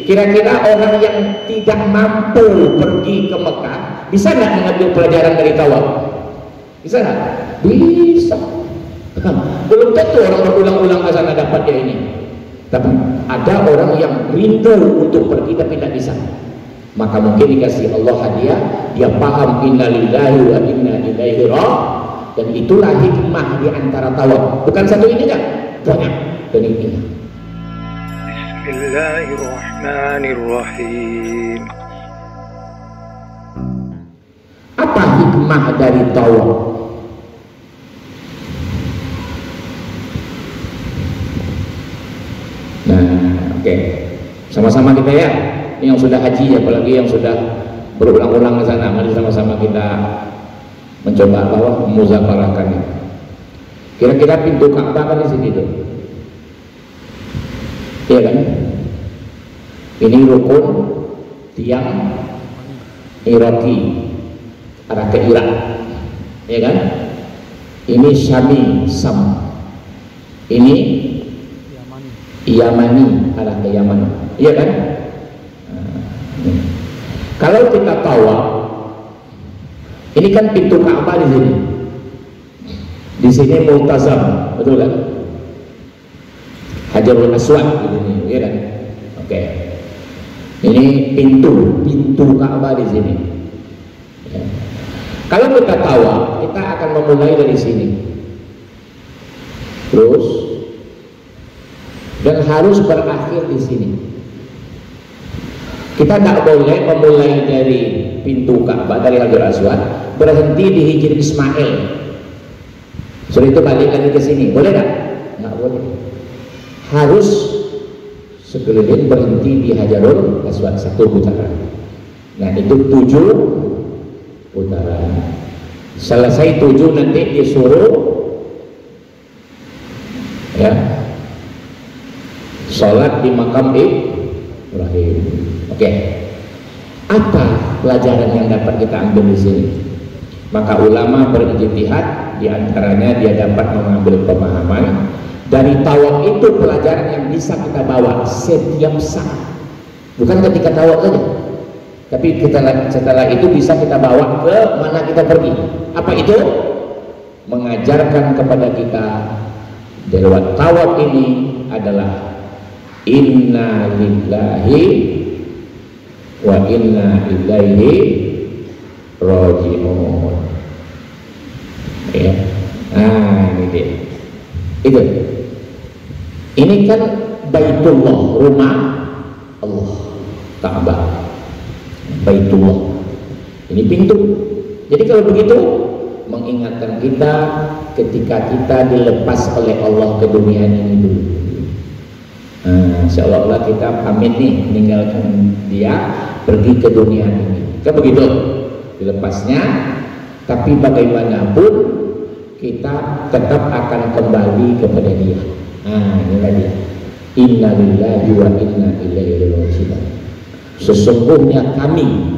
kira-kira orang yang tidak mampu pergi ke Mekah bisa nggak mengambil pelajaran dari tawaf? Bisa nggak? Bisa. Belum tentu orang berulang-ulang ke sana dapat ya ini. Tapi ada orang yang rindu untuk pergi tapi tidak bisa. Maka mungkin dikasih Allah hadiah, dia paham inna lillahi wa inna ilaihi raji'un, dan itulah hikmah di antara tawaf. Bukan satu ini kan? Banyak dan ini. Bismillahirrahmanirrahim. Apa hikmah dari tawaf? Nah, oke. Sama-sama kita ya. Ini yang sudah haji, apalagi yang sudah berulang-ulang ke sana. Mari sama-sama kita mencoba muzakarahkan ini. Kira-kira pintu Ka'bah kan di sini tuh. Iya kan? Ini rukun tiang Iraki, arah ke Irak. Iya kan? Ini Syami, Sam. Ini Yamani, arah ke Yaman. Iya kan? Kalau kita tawaf, ini kan pintu Ka'bah di sini. Di sini Multazam, betul kan? Hajarul Aswad di sini, ya kan? Oke. Ini pintu Ka'bah di sini. Ya. Kalau kita tawaf, kita akan memulai dari sini. Terus dan harus berakhir di sini. Kita tidak boleh memulai dari pintu Ka'bah, dari Hajar Aswad, berhenti di Hijr Ismail. Setelah itu balik lagi ke sini, boleh tak? Nggak boleh. Harus sekeliling berhenti di Hajarul Aswad, 1 putaran. Nah itu 7 putaran. Selesai 7 nanti disuruh ya sholat di makam Ibrahim. Oke. Apa pelajaran yang dapat kita ambil di sini? Maka ulama berijtihad, di antaranya dia dapat mengambil pemahaman dari tawaf itu, pelajaran yang bisa kita bawa setiap saat. Bukan ketika tawaf saja, tapi setelah itu bisa kita bawa ke mana kita pergi. Apa itu? Mengajarkan kepada kita bahwa tawaf ini adalah inna lillahi wa inna ilaihi raji'un. Ya. Nah, ini dia. Itu. Ini kan Baitullah, rumah Allah, Ka'bah. Baitullah. Ini pintu. Jadi kalau begitu mengingatkan kita ketika kita dilepas oleh Allah ke dunia ini dulu. Seolah-olah kita pamit nih meninggalkan dia, pergi ke dunia ini. Kan begitu dilepasnya, tapi bagaimanapun kita tetap akan kembali kepada dia. Inilah dia. Inna lillahi wa inna ilaihi raji'un. Sesungguhnya kami,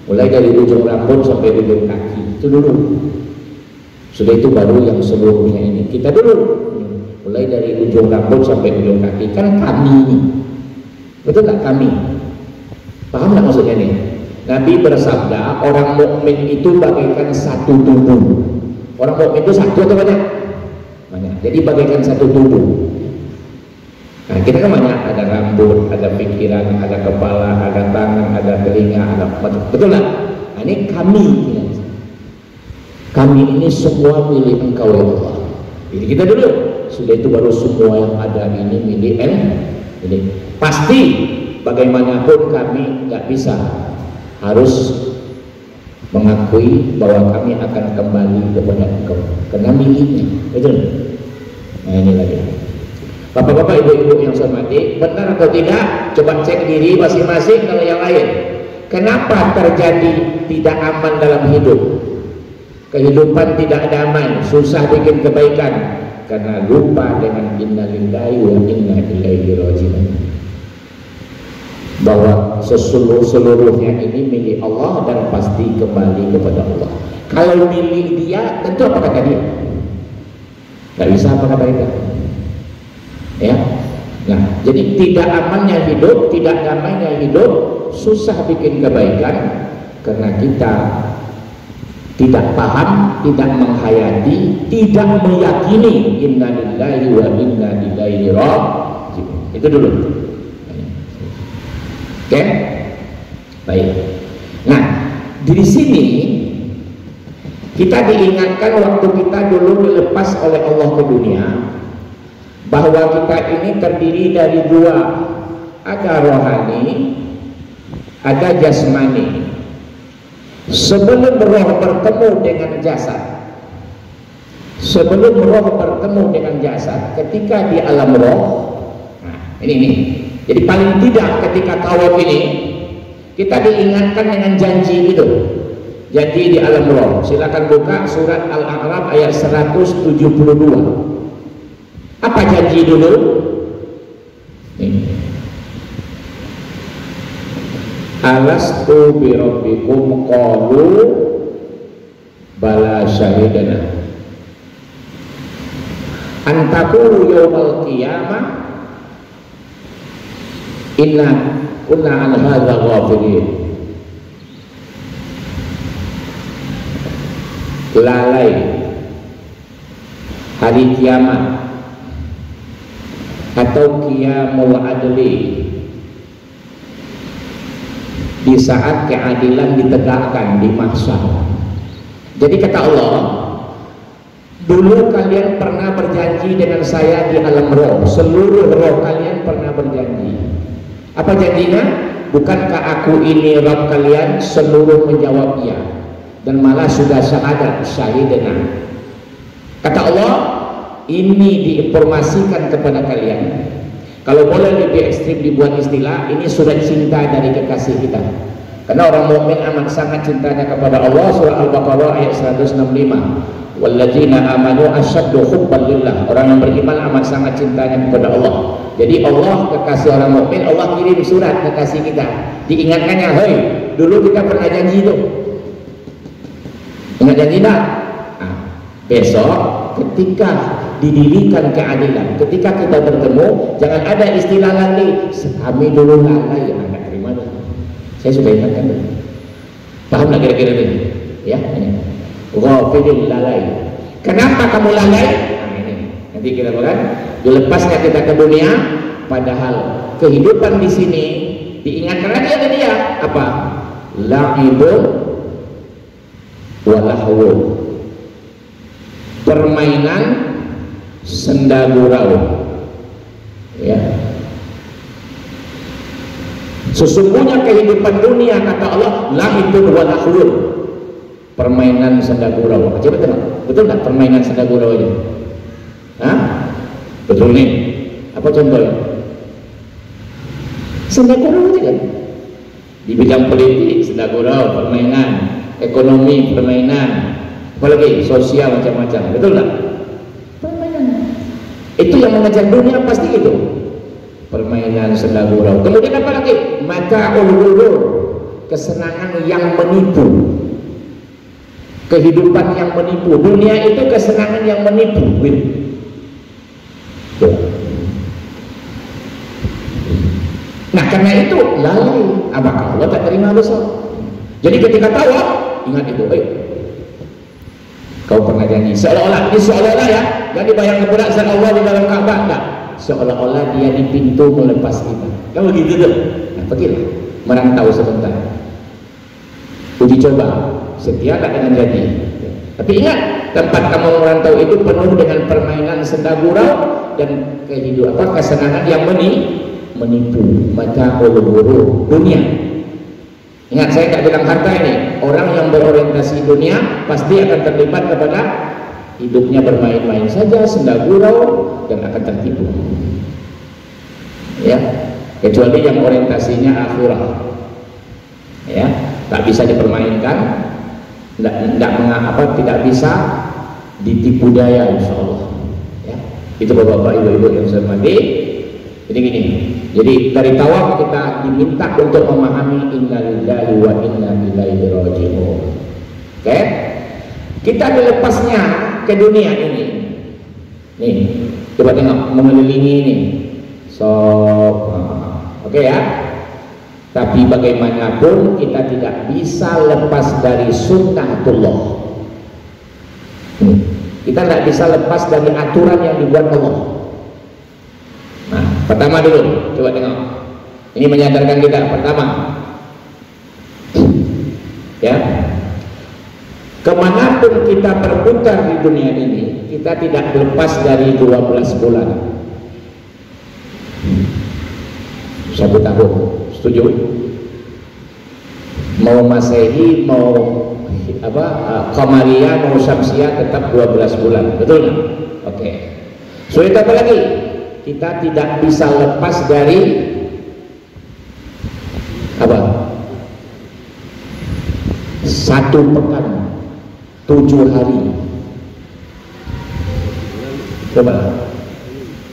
mulai dari ujung rambut sampai ujung kaki, itu dulu. Sudah itu baru yang seluruhnya ini. Kita dulu, mulai dari ujung rambut sampai ujung kaki, kan kami ini. Betul tak kami? Paham tak maksudnya nih? Nabi bersabda, orang mukmin itu bagaikan satu tubuh. Orang mukmin itu satu atau banyak? Banyak. Jadi bagaikan satu tubuh. Nah, kita kan banyak, ada rambut, ada pikiran, ada kepala, ada tangan, ada telinga, ada betul lah. Nah, ini kami. Kami ini semua milik Engkau ya Allah. Jadi kita dulu. Sudah itu baru semua yang ada ini milik ini. Pasti bagaimanapun kami nggak bisa, harus mengakui bahwa kami akan kembali kepada Engkau karena miliknya. Betul? Nah, ini lagi. Bapak-bapak, ibu-ibu yang saya hormati, benar atau tidak? Coba cek diri masing-masing kalau yang lain. Kenapa terjadi tidak aman dalam hidup? Kehidupan tidak damai, susah bikin kebaikan karena lupa dengan inna lillahi wa inna ilaihi raji'un. Bahwa seluruhnya ini milik Allah dan pasti kembali kepada Allah. Kalau milik dia, tentu apa kata dia? Gak bisa apa kata dia? Ya, Nah, jadi tidak amannya hidup, tidak damainya hidup, susah bikin kebaikan karena kita tidak paham, tidak menghayati, tidak meyakini inna lillahi wa inna ilaihi raji'un. Itu dulu. Oke? Baik. Nah, di sini kita diingatkan waktu kita dulu dilepas oleh Allah ke dunia, bahwa kita ini terdiri dari dua, ada rohani, ada jasmani. Sebelum roh bertemu dengan jasad, ketika di alam roh, nah ini. Jadi paling tidak ketika tawaf ini kita diingatkan dengan janji itu, janji di alam roh. Silakan buka surat Al-A'raf ayat 172. Apa janji dulu? Alastu bi rabbikum qalu bala syahidana antaqulu yaumal qiyamah inna kunna an hadza ghafilin. Lalai hari kiamat atau qiyamul adli, di saat keadilan ditegakkan di mahsyar. Jadi kata Allah, dulu kalian pernah berjanji dengan saya di alam roh, seluruh roh kalian pernah berjanji. Apa janjinya? Bukankah aku ini Rabb kalian? Seluruh menjawab iya, dan malah sudah syahadat, syahidana. Kata Allah, ini diinformasikan kepada kalian. Kalau boleh lebih ekstrim dibuat istilah, ini surat cinta dari kekasih kita. Karena orang mukmin amat sangat cintanya kepada Allah. Surah Al-Baqarah ayat 165. Walladzina amanu asyaddu hubban lillah. Orang yang beriman amat sangat cintanya kepada Allah. Jadi Allah kekasih orang mukmin, Allah kirim surat kekasih kita. Diingatkannya, hei, dulu kita pernah janji itu. Ingat janji tak? Nah, besok ketika didirikan keadilan, ketika kita bertemu, jangan ada istilah lagi kami dulu lalai. Ya, anda terima dong. Saya sudah ingatkan dulu. Paham nggak kira-kira ini? Ya, ini. Ghafilin lalai. Kenapa kamu lalai? Nah, ini. Nanti kita bahkan dilepasnya kita ke dunia, padahal kehidupan di sini diingatkan lagi ada dia apa? La'ibun walahwun. Permainan senda gurau, ya. Sesungguhnya kehidupan dunia kata Allah lahibun wa lahwun, permainan senda gurau. Coba tengok, betul nggak permainan senda gurau ini? Hah? Betul nih. Apa contohnya? Senda gurau aja kan? Di bidang politik senda gurau, permainan ekonomi, permainan apalagi sosial macam-macam, betul nggak? Itu yang mengejar dunia pasti itu, permainan senda gurau. Kemudian apa lagi? Mata ghurur, kesenangan yang menipu, kehidupan yang menipu. Dunia itu kesenangan yang menipu. Nah karena itu lalai. Apakah Allah tak terima besok? Jadi ketika tawaf ingat itu, kau pernah janji seolah-olah, ini seolah-olah ya, jangan dibayangkan pula zat Allah di dalam Ka'bah, enggak, seolah-olah dia di pintu melepas kita. Kan begitu tuh. Nah, pergilah merantau sebentar, uji coba, setia tak dengan janji. Tapi ingat, tempat kamu merantau itu penuh dengan permainan senda gurau dan kehidupan kesenangan yang menipu, mata ghurur dunia. Ingat, saya tak bilang harta ini. Orang yang berorientasi dunia pasti akan terlibat kepada hidupnya bermain-main saja, senda gurau, dan akan tertipu. Ya, kecuali yang orientasinya akhirat. Ya, tak bisa dipermainkan, tidak bisa ditipu daya, insya Allah. Ya, itu bapak-bapak, ibu-ibu yang saya hormati. Jadi gini. Jadi dari tawaf kita diminta untuk memahami inna lillahi wa inna ilaihi raji'un. Oke? Kita dilepasnya ke dunia ini. Nih, coba tengok mengelilingi ini. Oke ya. Tapi bagaimanapun kita tidak bisa lepas dari sunnatullah. Kita tidak bisa lepas dari aturan yang dibuat Allah. Nah, pertama dulu, coba tengok. Ini menyadarkan kita. Pertama, ya, kemanapun kita berputar di dunia ini, kita tidak lepas dari 12 bulan. 1 tahun. Setuju? Mau Masehi, mau Qamariyah, mau Syamsiyah, tetap 12 bulan. Betul nggak? Oke. Sulit apa lagi? Kita tidak bisa lepas dari apa? 1 pekan, 7 hari. Coba,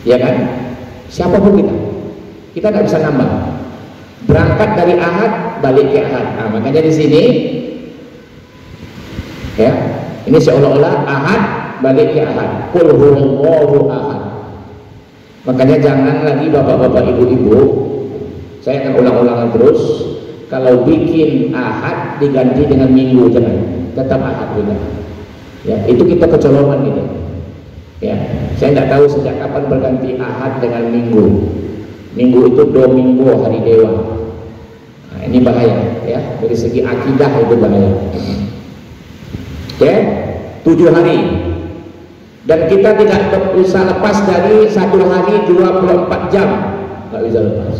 ya kan? Siapapun kita nggak bisa nambah. Berangkat dari Ahad, balik ke Ahad. Nah, makanya di sini, ya, ini seolah-olah Ahad balik ke Ahad. Qul huwallahu ahad. Makanya jangan lagi bapak-bapak, ibu-ibu, saya akan ulang-ulangan terus. Kalau bikin Ahad diganti dengan Minggu, jangan. Tetap Ahad juga. Ya, itu kita kecolongan gitu. Ya, saya nggak tahu sejak kapan berganti Ahad dengan Minggu. Minggu itu Domingo, hari dewa. Nah, ini bahaya, ya. Dari segi akidah itu bahaya. Oke, 7 hari. Dan kita tidak bisa lepas dari 1 hari 24 jam, nggak bisa lepas.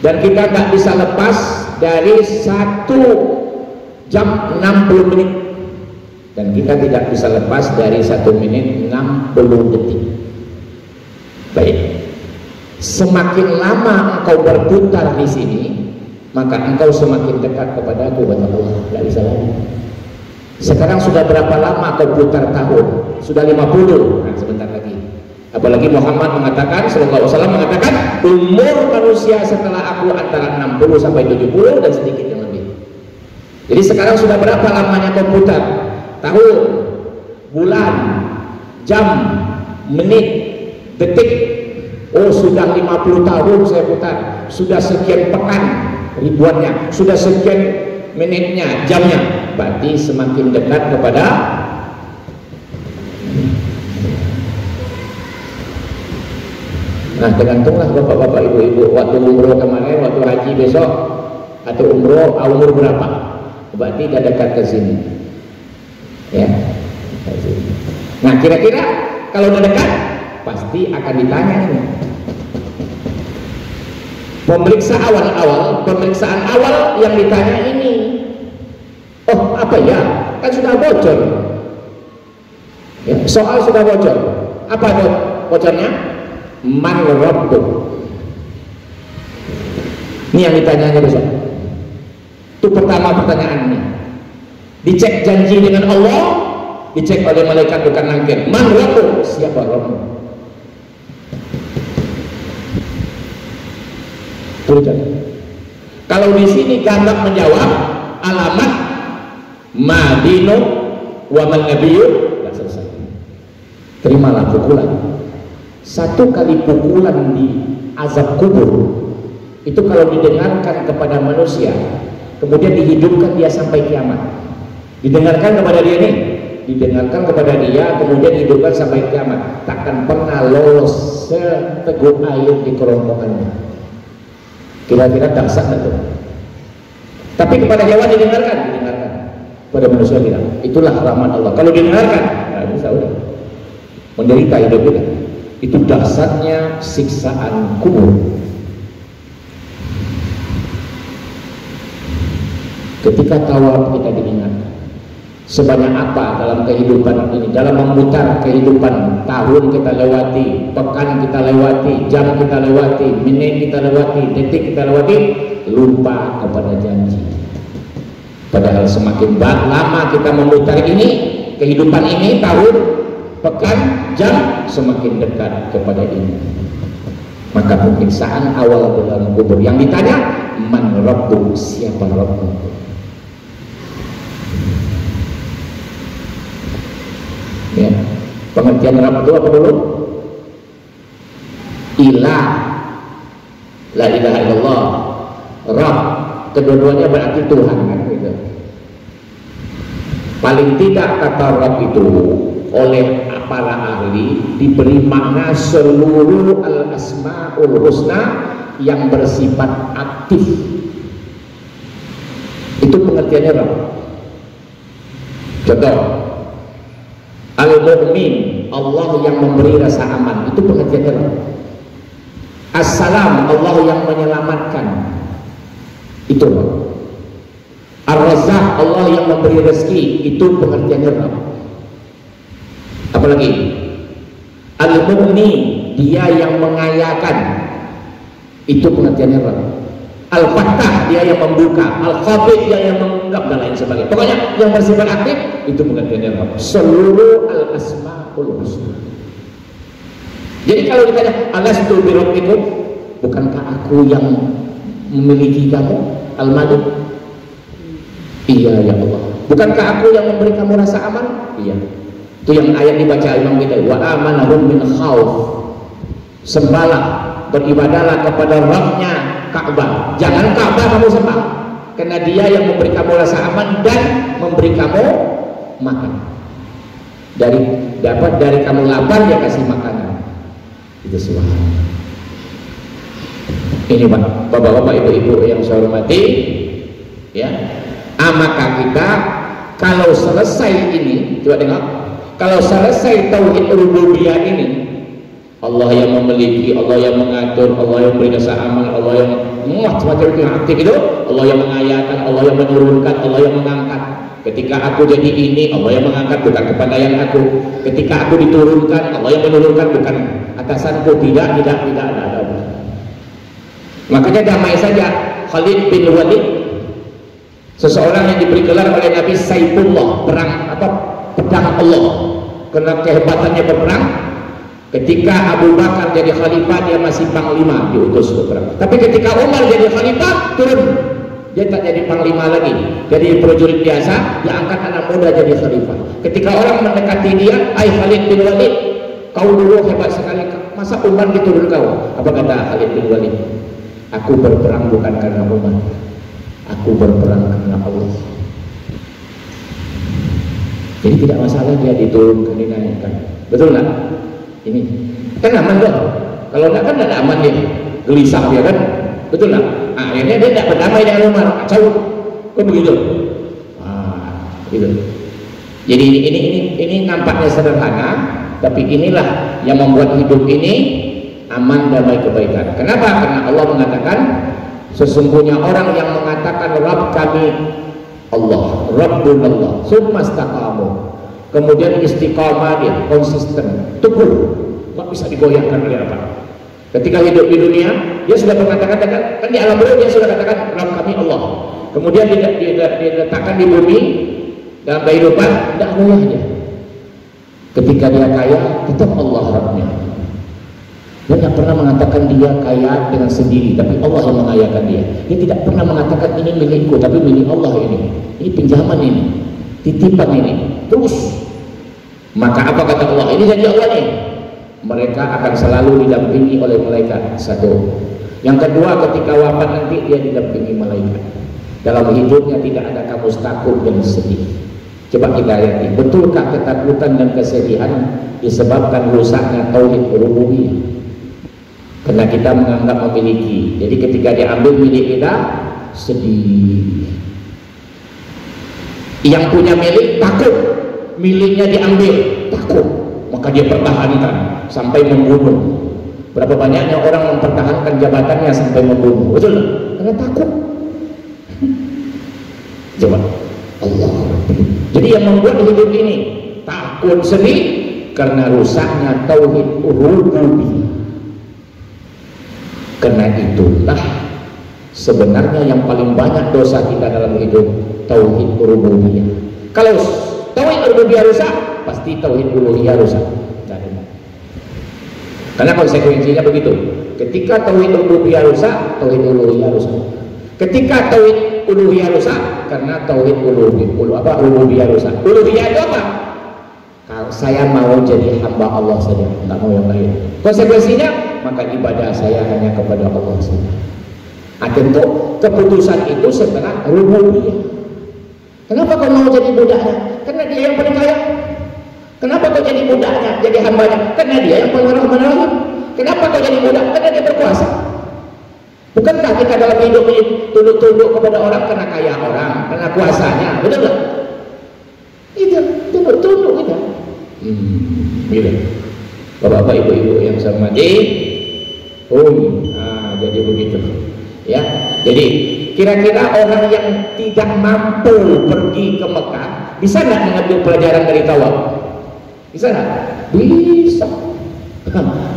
Dan kita nggak bisa lepas dari 1 jam 60 menit. Dan kita tidak bisa lepas dari 1 menit 60 detik. Baik. Semakin lama engkau berputar di sini, maka engkau semakin dekat kepada aku, kata Allah. Tidak bisa lagi. Sekarang sudah berapa lama kau putar tahun? Sudah 50. Nah, sebentar lagi. Apalagi Muhammad mengatakan, sallallahu alaihi wasallam mengatakan, umur manusia setelah aku antara 60 sampai 70 dan sedikit yang lebih. Jadi sekarang sudah berapa lamanya kau putar? Tahun, bulan, jam, menit, detik. Oh, sudah 50 tahun saya putar. Sudah sekian pekan ribuannya, sudah sekian menitnya, jamnya. Berarti semakin dekat kepada nah, tergantunglah bapak-bapak, ibu-ibu, waktu umroh kemarin, waktu haji besok, atau umur berapa? Berarti sudah dekat ke sini. Ya. Nah, kira-kira kalau sudah dekat, pasti akan ditanya ini. Pemeriksaan awal yang ditanya ini. Oh, apa ya? Kan sudah bocor. Ya, soal sudah bocor. Apa bocornya? Man rabbuk. Ini yang ditanyanya besok. Itu pertama pertanyaannya. Dicek janji dengan Allah, dicek oleh malaikat bukan nangkir. Man rabbuk, siapa Rabbmu? Kalau di sini gagap menjawab alamat madinu wa man nabiyyu, sudah selesai. Terimalah pukulan. 1 kali pukulan di azab kubur itu kalau didengarkan kepada manusia, kemudian dihidupkan dia sampai kiamat. Didengarkan kepada dia nih, didengarkan kepada dia, kemudian dihidupkan sampai kiamat, takkan pernah lolos seteguk air di kerongkongannya. Kira-kira dahsyat itu. Tapi kepada hewan didengarkan. Pada manusia bilang, itulah rahmat Allah. Kalau didengarkan, nah bisa udah menderita hidup kita. Itu dahsyatnya siksaan kubur. Ketika tawaf kita diingatkan, sebanyak apa dalam kehidupan ini, dalam memutar kehidupan, tahun kita lewati, pekan kita lewati, jam kita lewati, menit kita lewati, detik kita lewati, lupa kepada janji. Padahal semakin lama kita memutar ini, kehidupan ini, tahun, pekan, jam, semakin dekat kepada ini. Maka pemeriksaan awal di dalam kubur yang ditanya, man rabbuk, siapa Rabbmu? Ya, pengertian Rabb itu apa dulu? ilah, la ilaha illallah, Rabb, kedua-duanya berarti Tuhan kan gitu. Paling tidak kata Rabb itu oleh para ahli diberi makna seluruh al-asmaul husna yang bersifat aktif. Itu pengertiannya Rabb. Contoh, al-mu'min, Allah yang memberi rasa aman, itu pengertiannya Rabb. As-salam, Allah yang menyelamatkan, itu Rabb. Ar-Razzaq, Allah yang memberi rezeki, itu pengertiannya Rabb. Apalagi Al-Mughni, dia yang mengayakan, itu pengertiannya Rabb. Al-Fattah, dia yang membuka. Al-Khabir, dia yang mengungkap, dan lain sebagainya. Pokoknya yang bersifat aktif, itu pengertiannya Rabb. Seluruh al-asma'ul husna. Jadi kalau ditanya alastu bi rabbikum, bukankah aku yang memiliki kamu? Al-Malik, iya ya Allah. Bukankah aku yang memberi kamu rasa aman? Iya. Itu yang ayat dibaca Imam kita, wa amanahum min khauf. Sembahlah, beribadahlah kepada Rabbnya Ka'bah. Jangan Ka'bah kamu sembah, karena dia yang memberi kamu rasa aman dan memberi kamu makan. Dari kamu lapar, dia kasih makanan. Itu subhanallah. Ini bapak-bapak, ibu-ibu yang saya hormati, ya. Maka kita kalau selesai ini, coba dengar, kalau selesai tauhid rububiyah ini, Allah yang memiliki, Allah yang mengatur, Allah yang memberi rasa aman, Allah yang macam-macam itu yang aktif itu, Allah yang mengayakan, Allah yang menurunkan, Allah yang mengangkat. Ketika aku jadi ini, Allah yang mengangkat, bukan kepandaian aku. Ketika aku diturunkan, Allah yang menurunkan, bukan atasanku. Tidak ada. Makanya damai saja. Khalid bin Walid, seseorang yang diberi gelar oleh Nabi Saifullah, pedang Allah, karena kehebatannya berperang. Ketika Abu Bakar jadi khalifah, dia masih panglima, diutus ke perang. Tapi ketika Umar jadi khalifah, turun, dia tak jadi panglima lagi, jadi prajurit biasa, dia angkat anak muda jadi khalifah. Ketika orang mendekati dia, "Ai Khalid bin Walid, kau dulu hebat sekali, masa Umar diturun kau?" Apa kata Khalid bin Walid? "Aku berperang bukan karena Umar, aku berperang karena Allah." Jadi tidak masalah dia diturunkan, dinaikkan. Betul nggak? Ini kan aman dong. Kalau enggak kan tidak aman, dia gelisah dia kan. Betul nggak? Akhirnya dia tidak berdamai dengan Umar, kacau. Kok begitu? Gitu. Jadi ini nampaknya sederhana, tapi inilah yang membuat hidup ini aman, damai, kebaikan. Kenapa? Karena Allah mengatakan, sesungguhnya orang yang mengatakan Rabb kami Allah, Rabbun Allah, summa istaqamu, kemudian istiqamah, dia konsisten, teguh, nggak bisa digoyahkan oleh apa. Ketika hidup di dunia, dia sudah mengatakan, kan di alam bawah dia sudah katakan Rabb kami Allah. Kemudian diletakkan di bumi dalam kehidupan, tidak goyah dia. Ketika dia kaya, tetap Allah Rabbnya. Dia tidak pernah mengatakan dia kaya dengan sendiri, tapi Allah yang mengayakan dia. Dia tidak pernah mengatakan ini milikku, tapi milik Allah ini. Ini pinjaman ini, titipan ini. Terus, maka apa kata Allah? Ini janji Allah nih. Mereka akan selalu didampingi oleh malaikat. Satu. Yang kedua, ketika wafat nanti dia didampingi malaikat. Dalam hidupnya tidak ada kamu takut dan sedih. Coba kita lihat, betulkah ketakutan dan kesedihan disebabkan rusaknya tauhid rububiyah? Karena kita menganggap memiliki. Jadi ketika diambil milik kita, sedih. Yang punya milik takut, miliknya diambil, takut, maka dia pertahankan sampai membunuh. Berapa banyaknya orang mempertahankan jabatannya sampai membunuh? Betul? Karena takut. Coba Allah. Jadi yang membuat hidup ini takut, sedih, karena rusaknya tauhid rububiyah. Karena itulah sebenarnya yang paling banyak dosa kita dalam hidup, tauhid rububiyah. Kalau tauhid rububiyah rusak, pasti tauhid uluhiyah rusak. Karena konsekuensinya begitu. Ketika tauhid rububiyah rusak, tauhid uluhiyah rusak. Ketika tauhid uluhiyah rusak, karena tauhid rububiyah rusak. Uluhiyah itu apa? Kalau saya mau jadi hamba Allah saja, nggak mau yang lain. Konsekuensinya maka ibadah saya hanya kepada Allah saja. Tentu keputusan itu setelah rububiyah. Kenapa kau mau jadi budaknya? Karena dia yang paling kaya. Kenapa kau jadi budaknya, jadi hambanya? Karena dia yang paling rahman. Kenapa kau jadi budak? Karena dia berkuasa. Bukankah kita dalam hidup ini tunduk-tunduk kepada orang karena kaya orang, karena kuasanya, betul nggak? Itu tunduk-tunduk kita. Gitu. Bapak-bapak, ibu-ibu yang saya hormati, jadi begitu. Ya, jadi kira-kira orang yang tidak mampu pergi ke Mekah bisa nggak mengambil pelajaran dari tawaf? Bisa nggak? Bisa.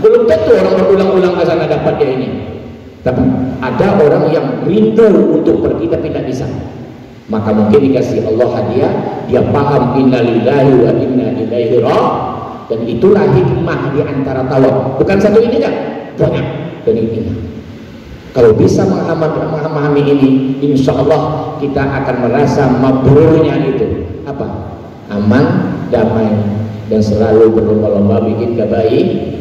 Belum tentu orang berulang-ulang ke sana dapat dia ini. Tapi ada orang yang rindu untuk pergi tapi tidak bisa. Maka mungkin dikasih Allah hadiah, dia paham inna lillahi wa inna ilaihi raji'un. Dan itulah hikmah di antara tawaf. Bukan satu ini kan? Banyak. Dan ini. Kalau bisa memahami ini, insya Allah kita akan merasa mabrurnya itu. Apa? Aman, damai, dan selalu berlomba-lomba bikin kebaikan.